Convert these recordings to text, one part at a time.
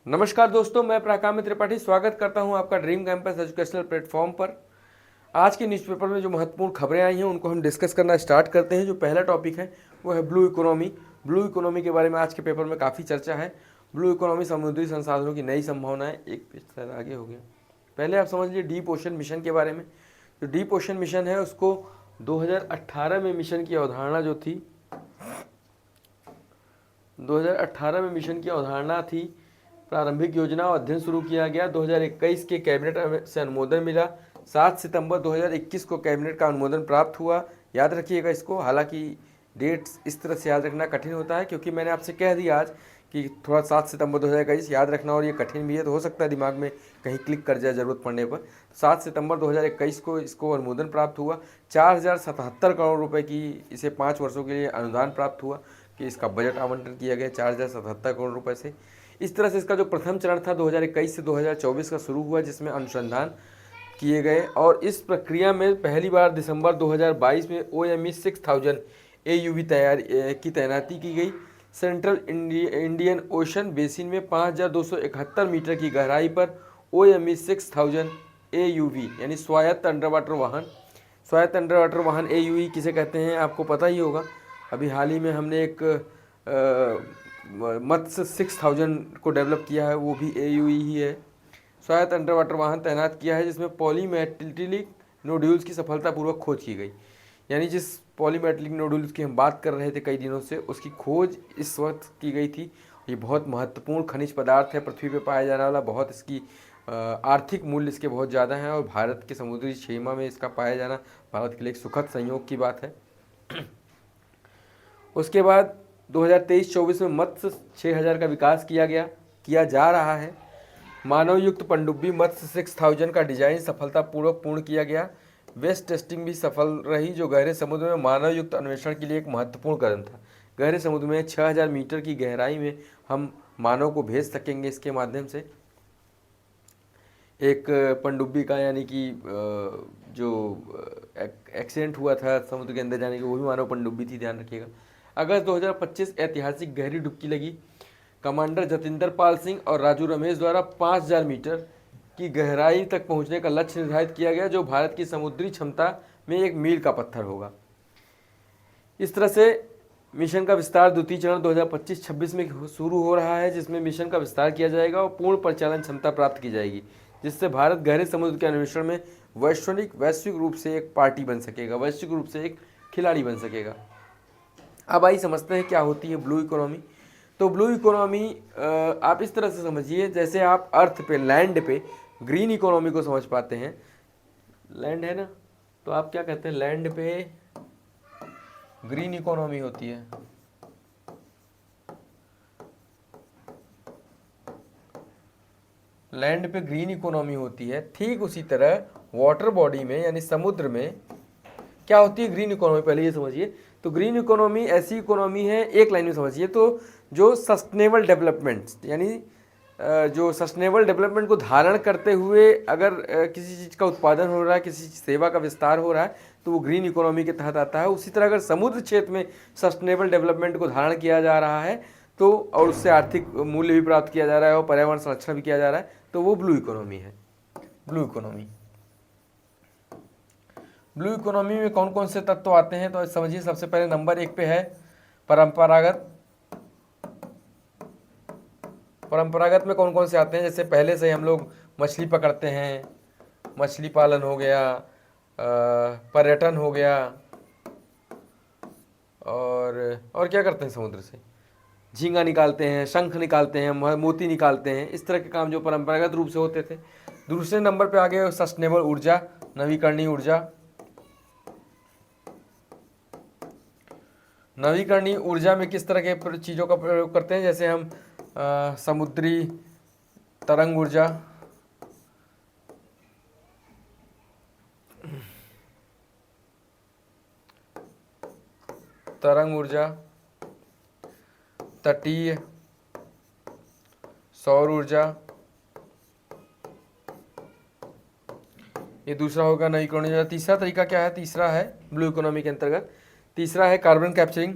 नमस्कार दोस्तों, मैं प्रकामित त्रिपाठी स्वागत करता हूं आपका ड्रीम कैंपस एजुकेशनल प्लेटफॉर्म पर। आज के न्यूज़पेपर में जो महत्वपूर्ण खबरें आई हैं उनको हम डिस्कस करना स्टार्ट करते हैं। जो पहला टॉपिक है वो है ब्लू इकोनॉमी। ब्लू इकोनॉमी के बारे में आज के पेपर में काफ़ी चर्चा है। ब्लू इकोनॉमी समुद्री संसाधनों की नई संभावनाएं। एक पेज शायद आगे हो गया। पहले आप समझ लीजिए डीप ओशन मिशन के बारे में। जो डीप ओशन मिशन है उसको 2018 में मिशन की अवधारणा जो थी 2018 में मिशन की अवधारणा थी, प्रारंभिक योजना और अध्ययन शुरू किया गया। 2021 के कैबिनेट से अनुमोदन मिला। 7 सितंबर 2021 को कैबिनेट का अनुमोदन प्राप्त हुआ। याद रखिएगा इसको। हालांकि डेट्स इस तरह से याद रखना कठिन होता है क्योंकि मैंने आपसे कह दिया आज कि थोड़ा 7 सितंबर 2021 याद रखना, और ये कठिन भी है तो हो सकता है दिमाग में कहीं क्लिक कर जाए ज़रूरत पड़ने पर। 7 सितंबर 2021 को इसको अनुमोदन प्राप्त हुआ। 4077 करोड़ रुपए की इसे 5 वर्षों के लिए अनुदान प्राप्त हुआ कि इसका बजट आवंटन किया गया 4077 करोड़ रुपए से। इस तरह से इसका जो प्रथम चरण था 2021 से 2024 का शुरू हुआ, जिसमें अनुसंधान किए गए। और इस प्रक्रिया में पहली बार दिसंबर 2022 में OME 6000 AUV की तैनाती की गई। सेंट्रल इंडियन ओशन बेसिन में 5271 मीटर की गहराई पर OME 6000 AUV यानी स्वायत्त अंडर वाटर वाहन। स्वायत्त अंडर वाटर वाहन AUV किसे कहते हैं आपको पता ही होगा। अभी हाल ही में हमने एक मत्स्य 6000 को डेवलप किया है, वो भी AUV ही है। स्वायत्त अंडर वाटर वाहन तैनात किया है जिसमें पॉलीमेटिलिक नोड्यूल्स की सफलतापूर्वक खोज की गई। यानी जिस पॉलीमेटिलिक नोड्यूल्स की हम बात कर रहे थे कई दिनों से, उसकी खोज इस वक्त की गई थी। ये बहुत महत्वपूर्ण खनिज पदार्थ है, पृथ्वी पर पाया जाने वाला। बहुत इसकी आर्थिक मूल्य इसके बहुत ज़्यादा हैं और भारत के समुद्री सीमा में इसका पाया जाना भारत के लिए एक सुखद संयोग की बात है। उसके बाद 2023-24 में मत्स्य 6000 का विकास किया जा रहा है। मानव युक्त पनडुब्बी मत्स्य 6000 का डिजाइन सफलतापूर्वक पूर्ण किया गया। वेस्ट टेस्टिंग भी सफल रही, जो गहरे समुद्र में मानव युक्त अन्वेषण के लिए एक महत्वपूर्ण कदम था। गहरे समुद्र में 6000 मीटर की गहराई में हम मानव को भेज सकेंगे इसके माध्यम से। एक पनडुब्बी का यानी कि जो एक्सीडेंट हुआ था समुद्र के अंदर जाने की, वो भी मानव पनडुब्बी थी, ध्यान रखिएगा। अगस्त 2025 ऐतिहासिक गहरी डुबकी लगी। कमांडर जतिंदर पाल सिंह और राजू रमेश द्वारा 5000 मीटर की गहराई तक पहुंचने का लक्ष्य निर्धारित किया गया, जो भारत की समुद्री क्षमता में एक मील का पत्थर होगा। इस तरह से मिशन का विस्तार द्वितीय चरण 2025-26 में शुरू हो रहा है, जिसमें मिशन का विस्तार किया जाएगा और पूर्ण परिचालन क्षमता प्राप्त की जाएगी, जिससे भारत गहरे समुद्र के अन्वेषण में वैश्विक रूप से एक पार्टी बन सकेगा, वैश्विक रूप से एक खिलाड़ी बन सकेगा। अब आइए समझते हैं क्या होती है ब्लू इकोनॉमी। तो ब्लू इकोनॉमी आप इस तरह से समझिए, जैसे आप अर्थ पे, लैंड पे ग्रीन इकोनॉमी को समझ पाते हैं। लैंड है ना, तो आप क्या कहते हैं, लैंड पे ग्रीन इकोनॉमी होती है। लैंड पे ग्रीन इकोनॉमी होती है। ठीक उसी तरह वाटर बॉडी में यानी समुद्र में क्या होती है ग्रीन इकोनॉमी, पहले ये समझिए। तो ग्रीन इकोनॉमी ऐसी इकोनॉमी है, एक लाइन में समझिए, तो जो सस्टेनेबल डेवलपमेंट यानी जो सस्टेनेबल डेवलपमेंट को धारण करते हुए अगर किसी चीज़ का उत्पादन हो रहा है, किसी सेवा का विस्तार हो रहा है, तो वो ग्रीन इकोनॉमी के तहत आता है। उसी तरह अगर समुद्र क्षेत्र में सस्टेनेबल डेवलपमेंट को धारण किया जा रहा है तो, और उससे आर्थिक मूल्य भी प्राप्त किया जा रहा है और पर्यावरण संरक्षण भी किया जा रहा है, तो वो ब्लू इकोनॉमी है। ब्लू इकोनॉमी ब्लू इकोनॉमी में कौन कौन से तत्व आते हैं, तो समझिए। सबसे पहले नंबर 1 पे है परंपरागत। परंपरागत में कौन कौन से आते हैं, जैसे पहले से हम लोग मछली पकड़ते हैं, मछली पालन हो गया, पर्यटन हो गया, और क्या करते हैं समुद्र से, झींगा निकालते हैं, शंख निकालते हैं, मोती निकालते हैं। इस तरह के काम जो परंपरागत रूप से होते थे। दूसरे नंबर पे आ गए सस्टेनेबल ऊर्जा, नवीकरणीय ऊर्जा। नवीकरणीय ऊर्जा में किस तरह के चीज़ों का प्रयोग करते हैं, जैसे हम समुद्री तरंग ऊर्जा, तटीय सौर ऊर्जा, ये दूसरा होगा नवीकरणीय ऊर्जा। तीसरा तरीका क्या है, तीसरा है ब्लू इकोनॉमी के अंतर्गत, तीसरा है कार्बन कैप्चरिंग।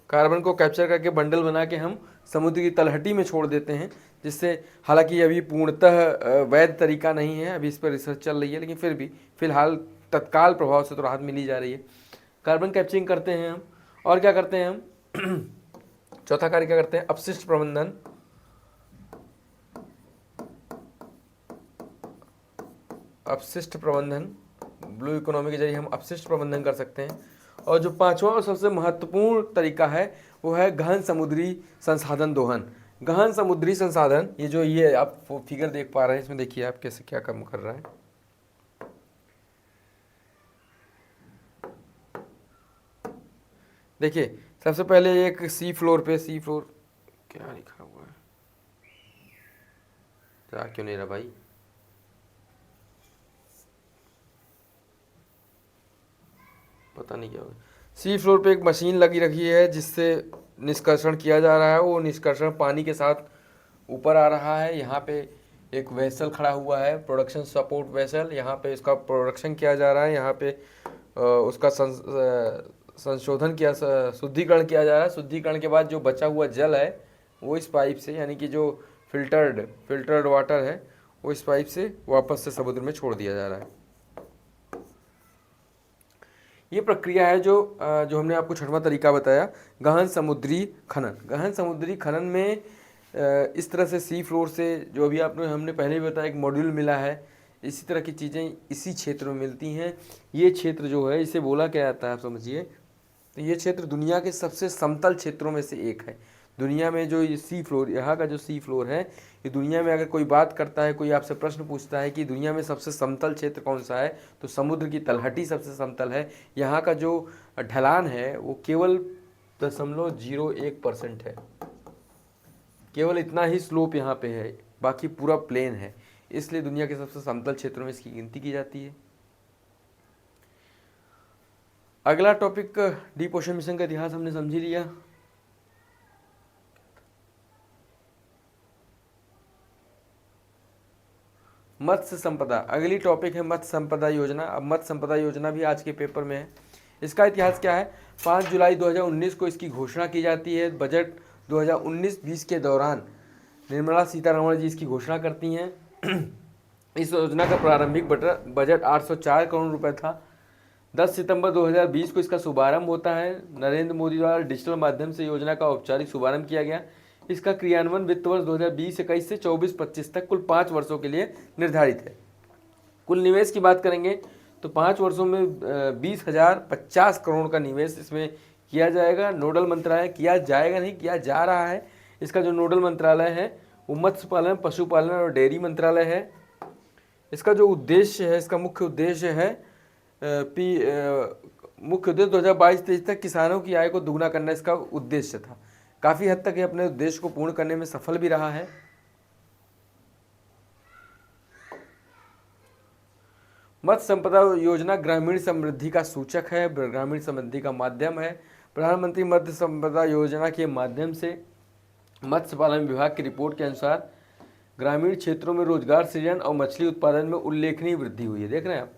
कार्बन को कैप्चर करके बंडल बना के हम समुद्र की तलहटी में छोड़ देते हैं, जिससे हालांकि अभी पूर्णतः वैध तरीका नहीं है, अभी इस पर रिसर्च चल रही है, लेकिन फिर भी फिलहाल तत्काल प्रभाव से तो राहत मिली जा रही है। कार्बन कैप्चरिंग करते हैं हम। और क्या करते हैं हम चौथा कार्य क्या करते हैं, अपशिष्ट प्रबंधन। अपशिष्ट प्रबंधन, ब्लू इकोनॉमी के जरिए हम अपशिष्ट प्रबंधन कर सकते हैं। और जो पांचवा और सबसे महत्वपूर्ण तरीका है वो है गहन समुद्री संसाधन दोहन। गहन समुद्री संसाधन, ये आप फिगर देख पा रहे हैं, इसमें देखिए आप कैसे क्या काम कर रहा है। देखिए सबसे पहले एक सी फ्लोर क्या लिखा हुआ है, जा क्यों नहीं रहा भाई, पता नहीं क्या होगा। सी फ्लोर पे एक मशीन लगी रखी है जिससे निष्कर्षण किया जा रहा है। वो निष्कर्षण पानी के साथ ऊपर आ रहा है। यहाँ पे एक वेसल खड़ा हुआ है, प्रोडक्शन सपोर्ट वेसल, यहाँ पे इसका प्रोडक्शन किया जा रहा है। यहाँ पे उसका संशोधन किया, शुद्धिकरण किया जा रहा है। शुद्धिकरण के बाद जो बचा हुआ जल है वो इस पाइप से, यानी कि जो फिल्टर्ड वाटर है, वो इस पाइप से वापस से समुद्र में छोड़ दिया जा रहा है। ये प्रक्रिया है जो हमने आपको छठवां तरीका बताया, गहन समुद्री खनन। गहन समुद्री खनन में इस तरह से सी फ्लोर से, जो अभी हमने पहले भी बताया, एक मॉड्यूल मिला है, इसी तरह की चीज़ें इसी क्षेत्र में मिलती हैं। ये क्षेत्र जो है, इसे बोला क्या जाता है आप समझिए, तो ये क्षेत्र दुनिया के सबसे समतल क्षेत्रों में से एक है। दुनिया में जो ये सी फ्लोर, यहाँ का जो सी फ्लोर है, ये दुनिया में अगर कोई बात करता है, कोई आपसे प्रश्न पूछता है कि दुनिया में सबसे समतल क्षेत्र कौन सा है, तो समुद्र की तलहटी सबसे समतल है। यहाँ का जो ढलान है वो केवल 0.01% है, केवल इतना ही स्लोप यहाँ पे है, बाकी पूरा प्लेन है। इसलिए दुनिया के सबसे समतल क्षेत्रों में इसकी गिनती की जाती है। अगला टॉपिक, डीप ओशन मिशन का इतिहास हमने समझ लिया। मत्स्य संपदा, अगली टॉपिक है मत्स्य संपदा योजना। अब मत्स्य संपदा योजना भी आज के पेपर में है। इसका इतिहास क्या है, 5 जुलाई 2019 को इसकी घोषणा की जाती है। बजट 2019-20 के दौरान निर्मला सीतारमण जी इसकी घोषणा करती हैं। इस योजना का प्रारंभिक बजट 804 करोड़ रुपए था। 10 सितंबर 2020 को इसका शुभारंभ होता है। नरेंद्र मोदी द्वारा डिजिटल माध्यम से योजना का औपचारिक शुभारंभ किया गया। इसका क्रियान्वयन वित्त वर्ष 2020-21 से 24-25 तक कुल 5 वर्षों के लिए निर्धारित है। कुल निवेश की बात करेंगे तो 5 वर्षों में 20,050 करोड़ का निवेश इसमें किया जाएगा। नोडल मंत्रालय, किया जाएगा नहीं, किया जा रहा है। इसका जो नोडल मंत्रालय है वो मत्स्य पालन, पशुपालन और डेयरी मंत्रालय है। इसका जो उद्देश्य है, इसका मुख्य उद्देश्य है मुख्य उद्देश्य 2022-23 तक किसानों की आय को दुगना करना इसका उद्देश्य था। काफ़ी हद तक ये अपने उद्देश्य को पूर्ण करने में सफल भी रहा है। मत्स्य संपदा योजना ग्रामीण समृद्धि का सूचक है, ग्रामीण समृद्धि का माध्यम है। प्रधानमंत्री मत्स्य संपदा योजना के माध्यम से मत्स्य पालन विभाग की रिपोर्ट के अनुसार ग्रामीण क्षेत्रों में रोजगार सृजन और मछली उत्पादन में उल्लेखनीय वृद्धि हुई है। देख रहे हैं आप,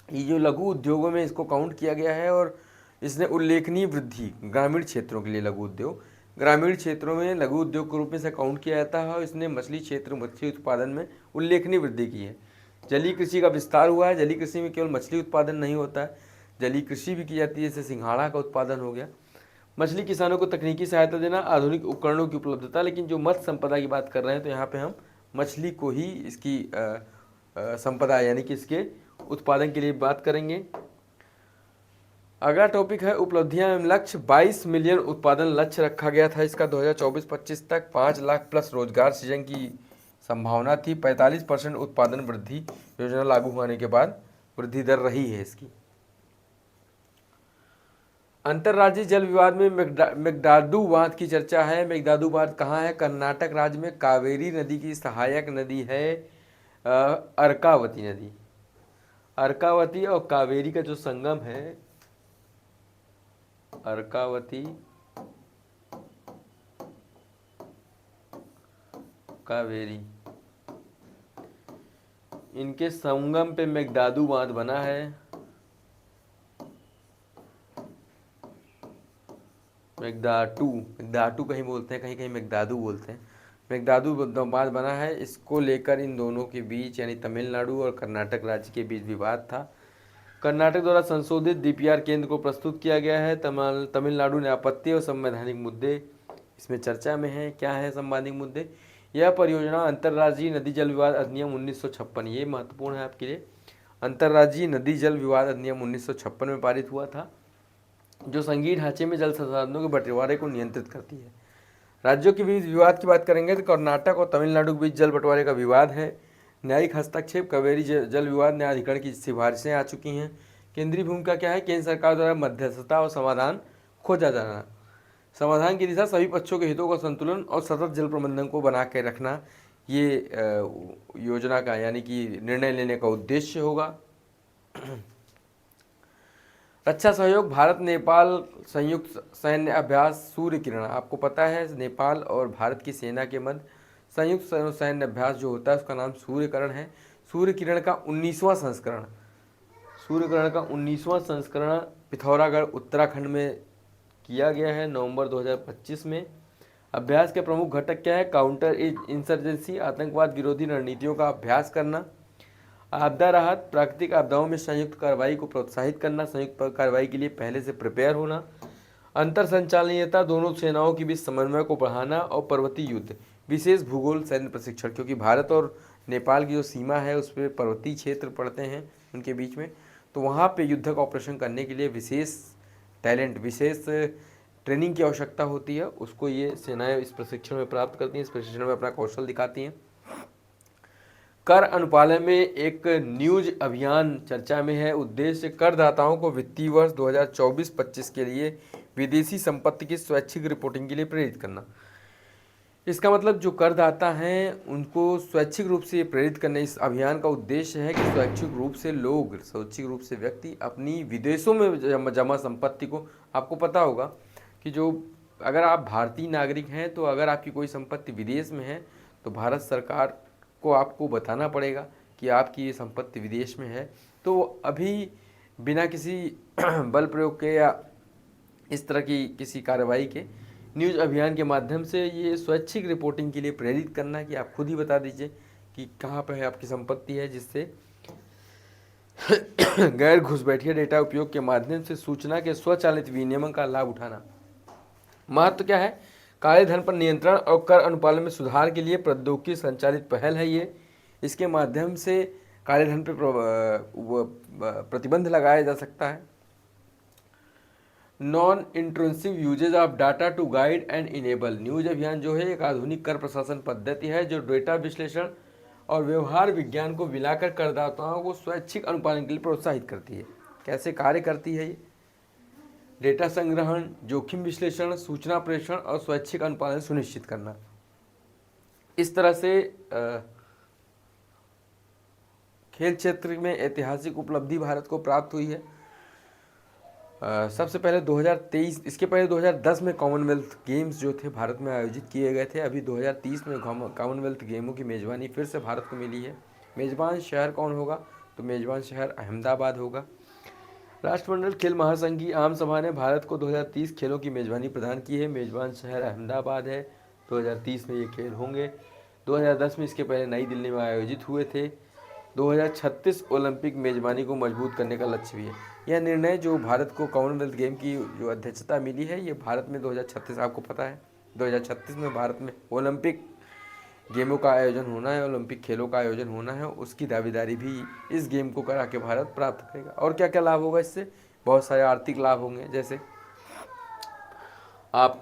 ये जो लघु उद्योगों में इसको काउंट किया गया है और इसने उल्लेखनीय वृद्धि ग्रामीण क्षेत्रों के लिए, लघु उद्योग ग्रामीण क्षेत्रों में लघु उद्योग के रूप में से काउंट किया जाता है और इसने मछली क्षेत्र, मछली उत्पादन में उल्लेखनीय वृद्धि की है। जलीय कृषि का विस्तार हुआ है। जलीय कृषि में केवल मछली उत्पादन नहीं होता है, जलीय कृषि भी की जाती है, जैसे सिंघाड़ा का उत्पादन हो गया। मछली किसानों को तकनीकी सहायता देना, आधुनिक उपकरणों की उपलब्धता। लेकिन जो मत्स्य संपदा की बात कर रहे हैं तो यहाँ पे हम मछली को ही इसकी संपदा यानी कि इसके उत्पादन के लिए बात करेंगे। अगला टॉपिक है उपलब्धियां एवं लक्ष्य। 22 मिलियन उत्पादन लक्ष्य रखा गया था इसका 2024-25 तक। 5 लाख प्लस रोजगार सृजन की संभावना थी। 45% उत्पादन वृद्धि योजना लागू होने के बाद वृद्धि दर रही है इसकी। अंतर्राज्यीय जल विवाद में मेघदादु बांध की चर्चा है। मेघदादु बांध कहाँ है? कर्नाटक राज्य में कावेरी नदी की सहायक नदी है अर्कावती नदी। अर्कावती और कावेरी का जो संगम है, अर्कावती कावेरी, इनके संगम पे मेघदादु बांध बना है। मेघदाटू, मेघदाटू कहीं बोलते हैं, कहीं कहीं मेघदादू बोलते हैं। मेघदादू बांध बना है। इसको लेकर इन दोनों के बीच यानी तमिलनाडु और कर्नाटक राज्य के बीच विवाद था। कर्नाटक द्वारा संशोधित डीपीआर केंद्र को प्रस्तुत किया गया है। तमिलनाडु ने आपत्ति और संवैधानिक मुद्दे इसमें चर्चा में है। क्या है संवैधानिक मुद्दे? यह परियोजना अंतर्राज्यीय नदी जल विवाद अधिनियम 1956, ये महत्वपूर्ण है आपके लिए, अंतर्राज्यीय नदी जल विवाद अधिनियम 1956 में पारित हुआ था, जो संघीय ढांचे में जल संसाधनों के बंटवारे को नियंत्रित करती है। राज्यों के बीच विवाद की बात करेंगे तो कर्नाटक और तमिलनाडु के बीच जल बंटवारे का विवाद है। न्यायिक हस्तक्षेप, कावेरी जल विवाद न्यायाधिकरण की सिफारिशें आ चुकी हैं। केंद्रीय भूमिका क्या है? केंद्र सरकार द्वारा मध्यस्थता और समाधान खोजा जाना। समाधान की दिशा सभी पक्षों के हितों का संतुलन और सतत जल प्रबंधन को बना के रखना, ये योजना का यानी कि निर्णय लेने का उद्देश्य होगा। रक्षा सहयोग, भारत नेपाल संयुक्त सैन्य अभ्यास सूर्य किरण। आपको पता है नेपाल और भारत की सेना के मध्य संयुक्त सैन्य अभ्यास जो होता है उसका नाम सूर्य किरण है। सूर्य किरण का 19वां संस्करण, सूर्य किरण का 19वां संस्करण पिथौरागढ़ उत्तराखंड में किया गया है नवंबर 2025 में। अभ्यास के प्रमुख घटक क्या है? काउंटर इंसर्जेंसी, आतंकवाद विरोधी रणनीतियों का अभ्यास करना, आपदा राहत, प्राकृतिक आपदाओं में संयुक्त कार्रवाई को प्रोत्साहित करना, संयुक्त कार्रवाई के लिए पहले से प्रिपेयर होना, अंतर संचालनीयता, दोनों सेनाओं के बीच समन्वय को बढ़ाना, और पर्वतीय युद्ध, विशेष भूगोल सैन्य प्रशिक्षण, क्योंकि भारत और नेपाल की जो सीमा है उस पर पर्वतीय क्षेत्र पड़ते हैं उनके बीच में, तो वहाँ पे युद्धक ऑपरेशन करने के लिए विशेष टैलेंट, विशेष ट्रेनिंग की आवश्यकता होती है। उसको ये सेनाएं इस प्रशिक्षण में प्राप्त करती हैं, इस प्रशिक्षण में अपना कौशल दिखाती हैं। कर अनुपालन में एक न्यूज अभियान चर्चा में है। उद्देश्य करदाताओं को वित्तीय वर्ष 2024-25 के लिए विदेशी संपत्ति की स्वैच्छिक रिपोर्टिंग के लिए प्रेरित करना। इसका मतलब जो करदाता हैं उनको स्वैच्छिक रूप से प्रेरित करने, इस अभियान का उद्देश्य है कि स्वैच्छिक रूप से लोग, स्वैच्छिक रूप से व्यक्ति अपनी विदेशों में जमा संपत्ति को, आपको पता होगा कि जो अगर आप भारतीय नागरिक हैं तो अगर आपकी कोई संपत्ति विदेश में है तो भारत सरकार को आपको बताना पड़ेगा कि आपकी ये संपत्ति विदेश में है। तो अभी बिना किसी बल प्रयोग के या इस तरह की किसी कार्रवाई के न्यूज़ अभियान के माध्यम से ये स्वैच्छिक रिपोर्टिंग के लिए प्रेरित करना कि आप खुद ही बता दीजिए कि कहाँ पर है आपकी संपत्ति है, जिससे गैर घुसपैठिया डेटा उपयोग के माध्यम से सूचना के स्वचालित विनियमन का लाभ उठाना। महत्व क्या है? काले धन पर नियंत्रण और कर अनुपालन में सुधार के लिए प्रौद्योगिकी संचालित पहल है ये। इसके माध्यम से काले धन पर प्रतिबंध लगाया जा सकता है। Non intrusive uses of data to guide and enable, news अभियान जो है एक आधुनिक कर प्रशासन पद्धति है जो डेटा विश्लेषण और व्यवहार विज्ञान को मिलाकर करदाताओं को स्वैच्छिक अनुपालन के लिए प्रोत्साहित करती है। कैसे कार्य करती है ये? डेटा संग्रहण, जोखिम विश्लेषण, सूचना प्रेषण और स्वैच्छिक अनुपालन सुनिश्चित करना। इस तरह से खेल क्षेत्र में ऐतिहासिक उपलब्धि भारत को प्राप्त हुई है। सबसे पहले 2023, इसके पहले 2010 में कॉमनवेल्थ गेम्स जो थे भारत में आयोजित किए गए थे। अभी 2030 में कॉमनवेल्थ गेमों की मेज़बानी फिर से भारत को मिली है। मेज़बान शहर कौन होगा? तो मेज़बान शहर अहमदाबाद होगा। राष्ट्रमंडल खेल महासंघ की आम सभा ने भारत को 2030 खेलों की मेज़बानी प्रदान की है। मेज़बान शहर अहमदाबाद है। 2030 में ये खेल होंगे। 2010 में इसके पहले नई दिल्ली में आयोजित हुए थे। 2036 ओलंपिक मेज़बानी को मजबूत करने का लक्ष्य भी है। यह निर्णय जो भारत को कॉमनवेल्थ गेम की जो अध्यक्षता मिली है, ये भारत में 2036, आपको पता है 2036 में भारत में ओलंपिक गेमों का आयोजन होना है, ओलंपिक खेलों का आयोजन होना है। उसकी दावेदारी भी इस गेम को करा के भारत प्राप्त करेगा। और क्या क्या लाभ होगा इससे? बहुत सारे आर्थिक लाभ होंगे, जैसे आप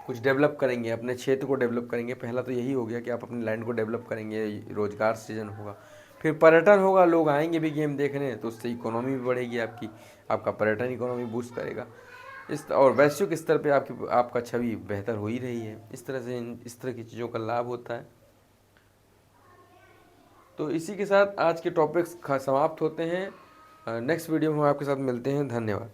कुछ डेवलप करेंगे, अपने क्षेत्र को डेवलप करेंगे। पहला तो यही हो गया कि आप अपने लैंड को डेवलप करेंगे, रोजगार सृजन होगा। फिर पर्यटन होगा, लोग आएंगे भी गेम देखने, तो उससे इकोनॉमी भी बढ़ेगी आपकी, आपका पर्यटन इकोनॉमी बूस्ट करेगा और वैश्विक स्तर पे आपका छवि बेहतर हो ही रही है। इस तरह से इस तरह की चीज़ों का लाभ होता है। तो इसी के साथ आज के टॉपिक्स समाप्त होते हैं। नेक्स्ट वीडियो में हम आपके साथ मिलते हैं। धन्यवाद।